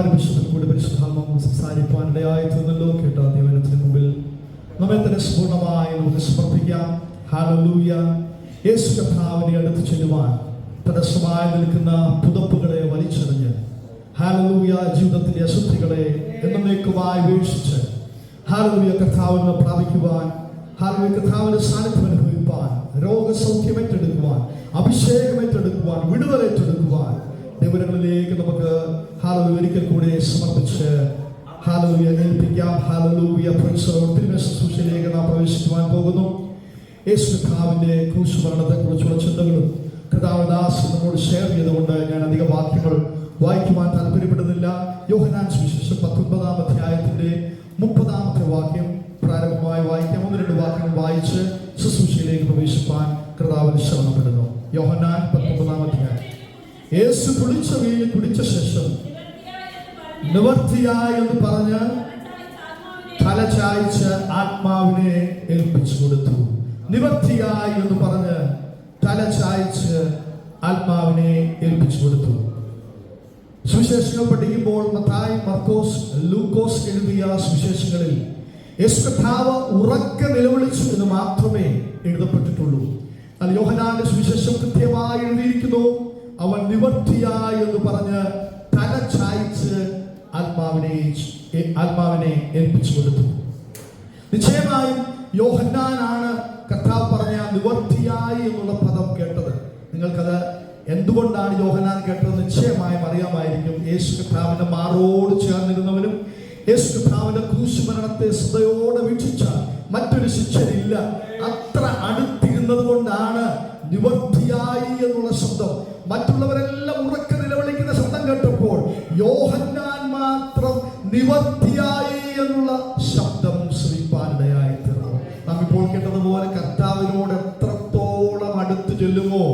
എല്ലാവരും വിശുദ്ധ കൂടി പരിശുദ്ധാത്മാവും സംസാരിക്കുവാനിടയായി തീർന്നല്ലോ. കേട്ട ദൈവത്തിന് മുമ്പിൽ നമ്മെ തന്നെ പൂർണ്ണമായി നമുക്ക് സമർപ്പിക്കാം. ഹല്ലേലൂയ. യേശു കർത്താവിനെ അടുത്ത് ചെല്ലുവാൻ തടസ്സമായി നിൽക്കുന്ന പുതപ്പുകളെ വലിച്ചെറിഞ്ഞ് ഹല്ലേലൂയ ജീവിതത്തിലെ അശുദ്ധികളെ എന്നേക്കുമായി വീക്ഷിച്ച് ഹല്ലേലൂയ കർത്താവിനെ പ്രാപിക്കുവാൻ, ഹല്ലേലൂയ കർത്താവിന്റെ സാന്നിധ്യം അനുഭവിപ്പാൻ, രോഗസൗഖ്യം ഏറ്റെടുക്കുവാൻ, അഭിഷേകം ഏറ്റെടുക്കുവാൻ, വിടുതൽ ഏറ്റെടുക്കുവാൻ ദൈവങ്ങളിലേക്ക് നമുക്ക് ഹല്ലേലൂയ ഒരിക്കൽ കൂടെ സമർപ്പിച്ച് ഹല്ലേലൂയ ഏൽപ്പിക്കാം. ഹല്ലേലൂയ. ശുശ്രൂഷയിലേക്ക് നാം പ്രവേശിക്കുവാൻ പോകുന്നു. യേശു കർത്താവിന്റെ ക്രൂശുമരണത്തെ കുറിച്ചുള്ള ചിന്തകളും കർത്താവദാസ് നമ്മോട് ഷെയർ ചെയ്തുകൊണ്ട് ഞാൻ അധിക വാക്യങ്ങൾ വായിക്കുവാൻ താല്പര്യപ്പെടുന്നില്ല. യോഹന്നാൻ സുവിശേഷം 19-ാം അധ്യായത്തിന്റെ 30-ാമത്തെ വാക്യം പ്രാരംഭമായി വായിക്കാം. 1-2 വാക്യങ്ങൾ വായിച്ച് ശുശ്രൂഷയിലേക്ക് പ്രവേശിപ്പാൻ കർത്താവിന് ശ്രമപ്പെടുന്നു. യോഹന്നാൻ 19-ാം അധ്യായം. യേശു കുളിച്ച വീഞ്ഞ് കുടിച്ച ശേഷം നിവർത്തിയായി എന്ന് പറഞ്ഞ് തലചായ്ച്ച് ആത്മാവിനെ ഏൽപ്പിച്ചു കൊടുത്തു. നിവർത്തിയായി എന്ന് പറഞ്ഞ് തലചായ്ച്ച് ആത്മാവിനെ ഏൽപ്പിച്ചു കൊടുത്തു. സുവിശേഷങ്ങൾ പഠിക്കുമ്പോൾ മത്തായി, മർക്കോസ്, ലൂക്കോസ് എഴുതിയ സുവിശേഷങ്ങളിൽ യേശു കർത്താവ് ഉറക്കെ നിലവിളിച്ചു എന്ന് മാത്രമേ എഴുതപ്പെട്ടിട്ടുള്ളൂ. എന്നാൽ യോഹന്നാന്റെ സുവിശേഷം കൃത്യമായി എഴുതിയിരിക്കുന്നു. അവൻ നിവർത്തിയായി എന്ന് പറഞ്ഞ് തലചായ്ച്ച് ആത്മാവിനെ ഏൽപ്പിച്ചു കൊടുത്തു. നിശ്ചയമായും യോഹന്നാനാണ് കർത്താവ് പറഞ്ഞ നിവർത്തിയായി എന്നുള്ള പദം കേട്ടത്. നിങ്ങൾക്കത് എന്തുകൊണ്ടാണ് യോഹന്നാൻ കേട്ടത് നിശ്ചയമായും അറിയാമായിരിക്കും. യേശു കർത്താവിന്റെ മാറോട് ചേർന്നിരുന്നവനും യേശു കർത്താവിന്റെ ക്രൂശുമരണത്തെ ശ്രദ്ധയോടെ വീക്ഷിച്ച മറ്റൊരു ശിഷ്യനില്ല. അത്ര അടുത്തിരുന്നത് കൊണ്ടാണ് നിവർത്തിയായി എന്നുള്ള ശബ്ദം. മറ്റുള്ളവരെല്ലാം ഉറക്കെ നിലവിളിക്കുന്ന ശബ്ദം കേട്ടപ്പോൾ യോഹന്നാൻ മാത്രം നിവർത്തിയായി എന്നുള്ള ശബ്ദം ശ്രീപ്പാനിടയായി തീർന്നു. നാം ഇപ്പോൾ കേട്ടതുപോലെ കർത്താവിനോട് എത്രത്തോളം അടുത്ത് ചെല്ലുമോ,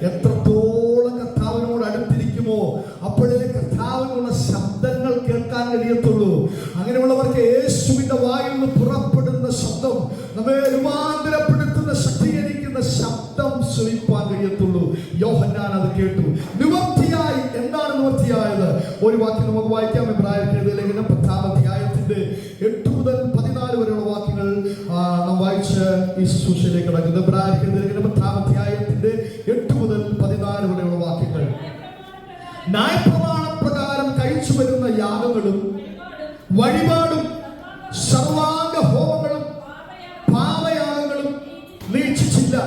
എത്രത്തോളം കർത്താവിനോട് അടുത്തിരിക്കുമോ അപ്പോഴേ കർത്താവിനുള്ള ശബ്ദങ്ങൾ കേൾക്കാൻ കഴിയത്തുള്ളൂ. അങ്ങനെയുള്ളവർക്ക് യേശുവിന്റെ വായിൽ നിന്ന് പുറപ്പെടുന്ന ശബ്ദം, നമ്മെ രൂപാന്തരപ്പെടുത്തുന്ന, ശക്തീകരിക്കുന്ന ശബ്ദം ശ്രവിപ്പാൻ കഴിയത്തുള്ളൂ. യോഹന്നാൻ അത് കേട്ടു. നിവർത്തിയായി. എന്താണ് നിവർത്തിയായത്? ഒരു വാക്യം നമുക്ക് വായിക്കാം. എബ്രായർക്ക് എഴുതിയ ലേഖനം 10-ാം അധ്യായത്തിന്റെ 8 മുതൽ 14 വരെയുള്ള വാക്യങ്ങൾ നാം വായിച്ച് ഈ ശുശ്രൂഷയിലേക്ക് കടക്കുന്നത്. എബ്രായർക്ക് എഴുതിയ ലേഖനം 10-ാം അധ്യായത്തിന്റെ 8 മുതൽ 14 വരെയുള്ള വാക്യങ്ങൾ. ന്യായപ്രമാണപ്രകാരം കഴിച്ചു വരുന്ന യാഗങ്ങളും വഴിപാടും സർവാംഗ ഹോമങ്ങളും പാപയാഗങ്ങളും വീക്ഷിച്ചില്ല,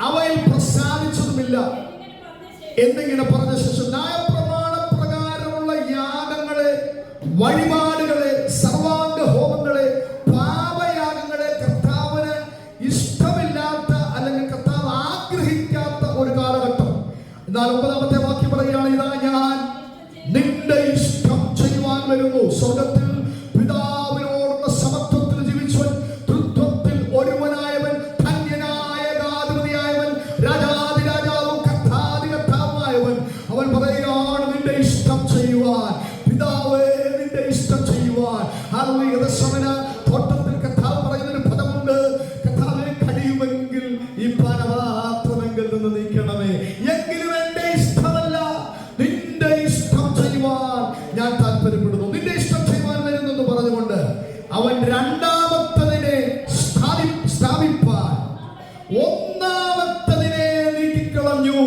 അവയിൽ പ്രസാദിച്ചതുമില്ല എന്നിങ്ങനെ പറഞ്ഞ ശേഷം ന്യായപ്രമാണപ്രകാരമുള്ള യാഗങ്ങളെ, വഴിപാടുകളെ, സർവാംഗ ഹോമങ്ങളെ, പാപയാഗങ്ങളെ കർത്താവിന് ഇഷ്ടമില്ലാത്ത അല്ലെങ്കിൽ കർത്താവ് ആഗ്രഹിക്കാത്ത ഒരു കാലഘട്ടം. എന്നാൽ 9-ാമത്തെ വാക്യം പറയുകയാണ്, ഇതാ ഞാൻ നിന്റെ ഇഷ്ടം ചെയ്യുവാൻ വരുന്നു. സ്വർഗത്തിൽ പിതാവിനോടുള്ള സമത്വത്തിൽ ജീവിച്ചവൻ, തൃത്വത്തിൽ ഒരുവനായവൻ, ധന്യനായ ഏകാധിപതിയായവൻ, രാജാതിരാജാവും കർത്താതി കർത്താവുമായവൻ, അവൻ പറയുകയാണ് നിന്റെ ഇഷ്ടം ചെയ്യുവാൻ. പിതാവേ, നിന്റെ ഇഷ്ടം ചെയ്യുവാൻ. തോട്ടത്തിൽ കർത്താവ് പറയുന്നൊരു പദമുണ്ട്, കർത്താവേ കഴിയുമെങ്കിൽ ഈ പാനപാത്രമെങ്കിൽ നിന്ന് നീക്കണമേ, എങ്കിലും എന്റെ ഇഷ്ടമല്ല നിന്റെ ഇഷ്ടം ചെയ്യുവാൻ ഞാൻ താല്പര്യപ്പെടുന്നു. നിന്റെ ഇഷ്ടം ചെയ്യുവാൻ വരുന്നെന്ന് പറഞ്ഞുകൊണ്ട് അവൻ രണ്ടാമത്തതിനെ സ്ഥാപിപ്പാൻ ഒന്നാമത്തതിനെ നീക്കിക്കളഞ്ഞു.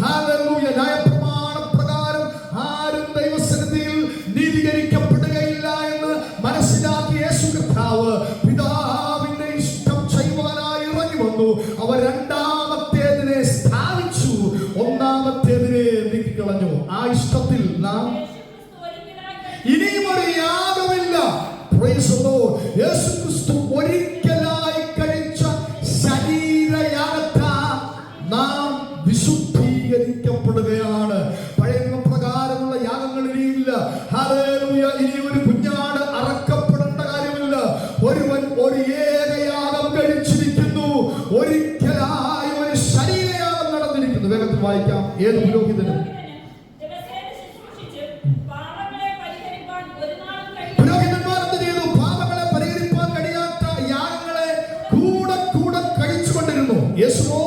ഹല്ലേലൂയ. ന്യായപ്രമാണപ്രകാരം ആരും ദൈവസന്നിധിയിൽ നീതീകരിക്കപ്പെടുകയില്ല എന്ന് മനസ്സിലാക്കിയ യേശു കർത്താവ് പിതാവിന്റെ ഇഷ്ടം ചെയ്യുവാനായി ഇറങ്ങി വന്നു. അവർ രണ്ടാമത്തേതിനെ സ്ഥാപിച്ചു, ഒന്നാമത്തേതിനെ നീക്കിക്കളഞ്ഞു. ആ ഇഷ്ടത്തിൽ നാം ഇനിയും ഒരു യാഗമില്ല. യേശുക്രിസ്തു ഒരിക്കലായി കഴിച്ച ശരീരയാഗത്താൽ നാം വിശുദ്ധീകരിക്കപ്പെടുകയാണ്. പഴയ നിയമപ്രകാരമുള്ള യാഗങ്ങൾ ഇനിയില്ല. ഹല്ലേലൂയ. ഇനി ഒരു കുഞ്ഞാട് അറക്കപ്പെടേണ്ട കാര്യമില്ല. ഒരുവൻ ഒരു ഏകയാഗം കഴിച്ചിരിക്കുന്നു. ഒരിക്കലായി ഒരു ശരീരയാഗം നടന്നിരിക്കുന്നു. വേഗത്തിൽ വായിക്കാം. ഏത് പുരോഹിതനും യേശുവോ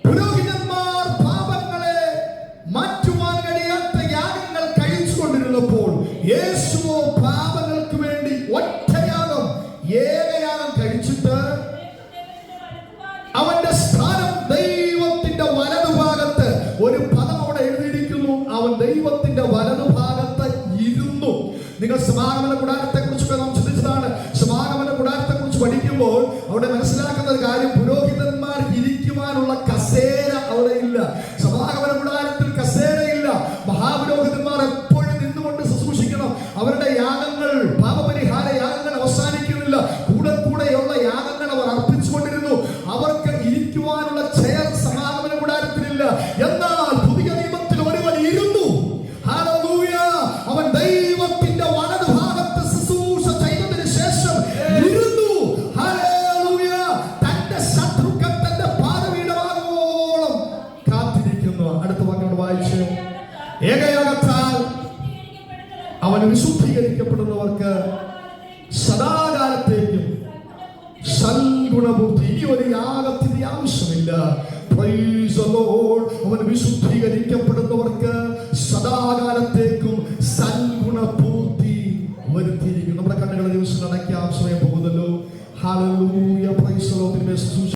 പുരോഹിതന്മാർ പാപങ്ങളെ മാറ്റുവാൻ കഴിയാത്ത യാഗങ്ങൾ കഴിച്ചുകൊണ്ടിരുന്നു. യേശുവോ പാപങ്ങൾക്ക് വേണ്ടി ഒറ്റയാഗം ഏകയാഗം കഴിച്ചിട്ട് അവന്റെ സ്ഥാനം ദൈവത്തിന്റെ വലതുഭാഗത്ത്. ഒരു പദം അവിടെ എഴുതിയിരിക്കുന്നു, അവൻ ദൈവത്തിന്റെ വലതുഭാഗത്ത് ഇരുന്നു. നിങ്ങൾ സമാഗമന കൂടാരത്തെ കുറിച്ചൊക്കെ നാം ചിന്തിച്ചതാണ്. സമാഗമന കൂടാരത്തെ കുറിച്ച് പഠിക്കുമ്പോൾ അവിടെ മനസ്സിലാക്കുന്ന ഒരു കാര്യം, പുരോഹിതന്മാർ ഇരിക്കുവാനുള്ള കസേര അവിടെ ഇല്ല. സമാഗമന കൂടാരത്തിൽ കസേരയില്ല. മഹാപുരോഹിതന്മാർ എപ്പോഴും നിന്നുകൊണ്ട് ശുശ്രൂഷിക്കണം. അവരുടെ യാഗങ്ങൾ, പാപപരിഹാര യാഗങ്ങൾ അവസാനിക്കുന്നില്ല. കൂടെ കൂടെയുള്ള യാഗങ്ങൾ അവർ അർപ്പിച്ചുകൊണ്ടിരുന്നു. അവർക്ക് ഇരിക്കുവാനുള്ള ചെയർ സമാഗമന കൂടാരത്തിലില്ല. എന്നാൽ പുതിയ നിയമത്തിൽ ഒരുവൻ ഇരുന്നു. ഹല്ലേലൂയ! അവൻ ദൈവത്തിന്റെ വലതുഭാഗത്ത് ശുശ്രൂഷ ചെയ്തതിനു ശേഷം ഇരുന്നു. ഹല്ലേലൂയ! തന്റെ ശത്രുക്കൾ തന്റെ പാദപീഠമാകുവോളം കാത്തിരിക്കുന്നു. അടുത്ത വാക്യം വായിച്ച്, ഏകയാഗത്താൽ അവൻ വിശുദ്ധീകരിക്കപ്പെടുന്നവർക്ക് സദാകാലത്തേക്കും സൽഗുണപൂർത്തി. ഇനി ഒരു യാഗത്തിന്റെ ആവശ്യമില്ല. Praise the Lord. അവൻ വിശുദ്ധീകരിക്കപ്പെട്ടു.